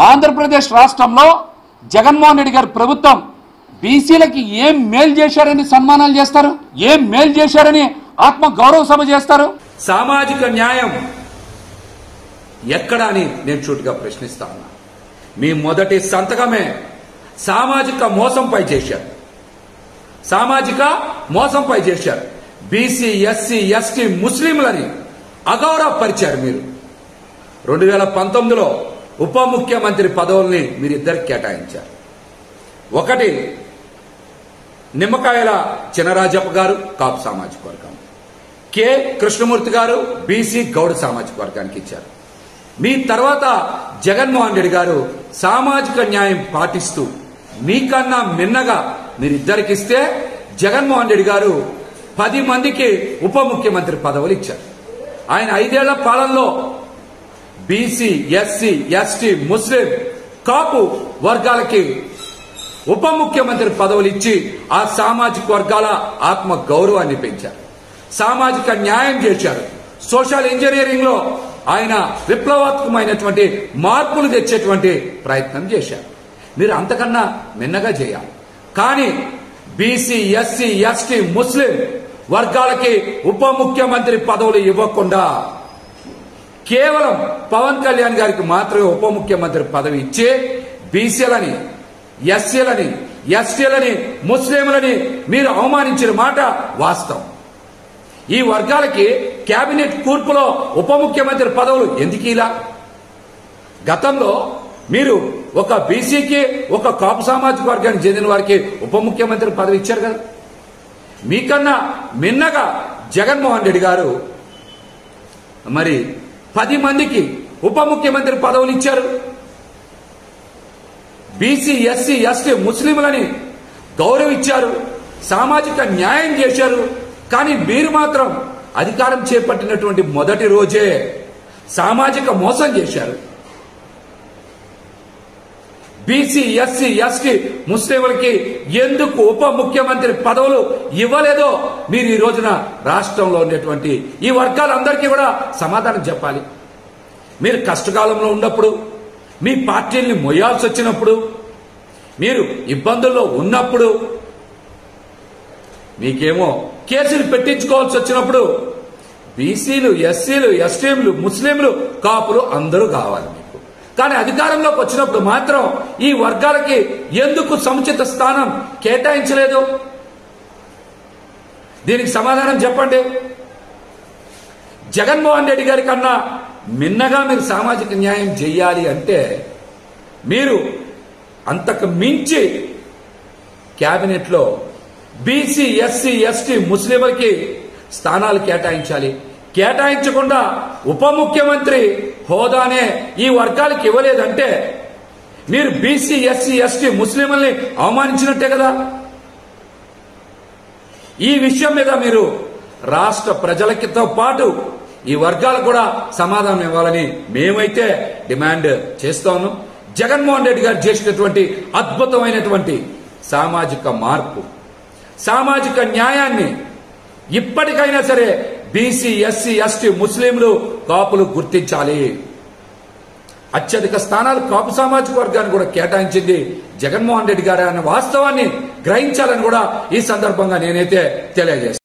ఆంధ్రప్రదేశ్ రాష్ట్రంలో జగన్మోహన్ రెడ్డి గారి ప్రభుత్వం బీసీలకి ఏం మేలు చేశారని సన్మానాలు చేస్తారు, ఏం మేలు చేశారని ఆత్మ గౌరవ సభ చేస్తారు. సామాజిక న్యాయం ఎక్కడ అని నేను సూటిగా ప్రశ్నిస్తా ఉన్నా. మీ మొదటి సంతకమే సామాజిక మోసంపై చేశారు, సామాజిక మోసంపై చేశారు. బీసీ, ఎస్సీ, ఎస్టీ, ముస్లింలని అగౌరవపరిచారు. మీరు 2019లో ఉప ముఖ్యమంత్రి పదవుల్ని మీరిద్దరికి కేటాయించారు. ఒకటి నిమ్మకాయల చినరాజప్ప గారు కాపు సామాజిక వర్గం, కె కృష్ణమూర్తి గారు బీసీ గౌడ సామాజిక వర్గానికి ఇచ్చారు. మీ తర్వాత జగన్మోహన్ రెడ్డి గారు సామాజిక న్యాయం పాటిస్తూ మీకన్నా మిన్నగా మీరిద్దరికిస్తే జగన్మోహన్ రెడ్డి గారు 10 మందికి ఉప ముఖ్యమంత్రి పదవులు ఇచ్చారు. ఆయన 5 ఏళ్ల పాలనలో బీసీ, ఎస్సీ, ఎస్టీ, ముస్లిం, కాపు వర్గాలకి ఉప ముఖ్యమంత్రి పదవులు ఇచ్చి ఆ సామాజిక వర్గాల ఆత్మ గౌరవాన్ని పెంచారు, సామాజిక న్యాయం చేశారు. సోషల్ ఇంజనీరింగ్ లో ఆయన విప్లవాత్మకమైనటువంటి మార్పులు తెచ్చేటువంటి ప్రయత్నం చేశారు. మీరు అంతకన్నా మిన్నగా చేయాలి. కానీ బీసీ, ఎస్సీ, ఎస్టీ, ముస్లిం వర్గాలకి ఉప ముఖ్యమంత్రి పదవులు ఇవ్వకుండా కేవలం పవన్ కళ్యాణ్ గారికి మాత్రమే ఉప ముఖ్యమంత్రి పదవి ఇచ్చి బీసీలని, ఎస్సీలని, ఎస్టీలని, ముస్లింలని మీరు అవమానించిన మాట వాస్తవం. ఈ వర్గాలకి కేబినెట్ కూర్పులో ఉప ముఖ్యమంత్రి పదవులు ఎందుకు ఇలా? గతంలో మీరు ఒక బీసీకి, ఒక కాపు సామాజిక వర్గానికి చెందిన వారికి ఉప ముఖ్యమంత్రి పదవి ఇచ్చారు కదా. మీకన్నా మిన్నగా జగన్మోహన్ రెడ్డి గారు మరి 10 మందికి ఉప ముఖ్యమంత్రి పదవులు ఇచ్చారు. బీసీ, ఎస్సీ, ఎస్టీ, ముస్లింలని గౌరవించారు, సామాజిక న్యాయం చేశారు. కానీ మీరు మాత్రం అధికారం చేపట్టినటువంటి మొదటి రోజే సామాజిక మోసం చేశారు. బీసీ, ఎస్సీ, ఎస్టీ, ముస్లింలకి ఎందుకు ఉప ముఖ్యమంత్రి పదవులు ఇవ్వలేదో మీరు ఈ రోజున రాష్ట్రంలో ఉండేటువంటి ఈ వర్గాలందరికీ కూడా సమాధానం చెప్పాలి. మీరు కష్టకాలంలో ఉన్నప్పుడు, మీ పార్టీల్ని మొయ్యాల్సి వచ్చినప్పుడు, మీరు ఇబ్బందుల్లో ఉన్నప్పుడు, మీకేమో కేసులు పెట్టించుకోవాల్సి వచ్చినప్పుడు బీసీలు, ఎస్సీలు, ఎస్టీలు, ముస్లింలు, కాపులు అందరూ కావాలి మీకు. కానీ అధికారంలోకి వచ్చినప్పుడు మాత్రం ఈ వర్గాలకి ఎందుకు సముచిత స్థానం కేటాయించలేదు? దీనికి సమాధానం చెప్పండి. జగన్మోహన్ రెడ్డి గారి కన్నా మిన్నగా మీరు సామాజిక న్యాయం చేయాలి అంటే మీరు అంతకు మించి కేబినెట్లో బీసీ, ఎస్సీ, ఎస్టీ, ముస్లింలకి స్థానాలు కేటాయించాలి. కేటాయించకుండా ఉప ముఖ్యమంత్రి హోదానే ఈ వర్గాలకు ఇవ్వలేదంటే మీరు బీసీ, ఎస్సీ, ఎస్టీ, ముస్లింలని అవమానించినట్టే కదా. ఈ విషయం మీద మీరు రాష్ట్ర ప్రజలకితో పాటు ఈ వర్గాలకు కూడా సమాధానం ఇవ్వాలని మేమైతే డిమాండ్ చేస్తా ఉన్నాం. జగన్మోహన్ రెడ్డి గారు చేసినటువంటి అద్భుతమైనటువంటి సామాజిక మార్పు, సామాజిక న్యాయాన్ని ఇప్పటికైనా సరే బీసీ, ఎస్సీ, ఎస్టీ, ముస్లింలు, కాపులు గుర్తించాలి. అత్యధిక స్థానాలు కాపు సామాజిక వర్గాన్ని కూడా కేటాయించింది జగన్మోహన్ రెడ్డి గారు అన్న వాస్తవాన్ని గ్రహించాలని కూడా ఈ సందర్భంగా నేనైతే తెలియజేస్తాను.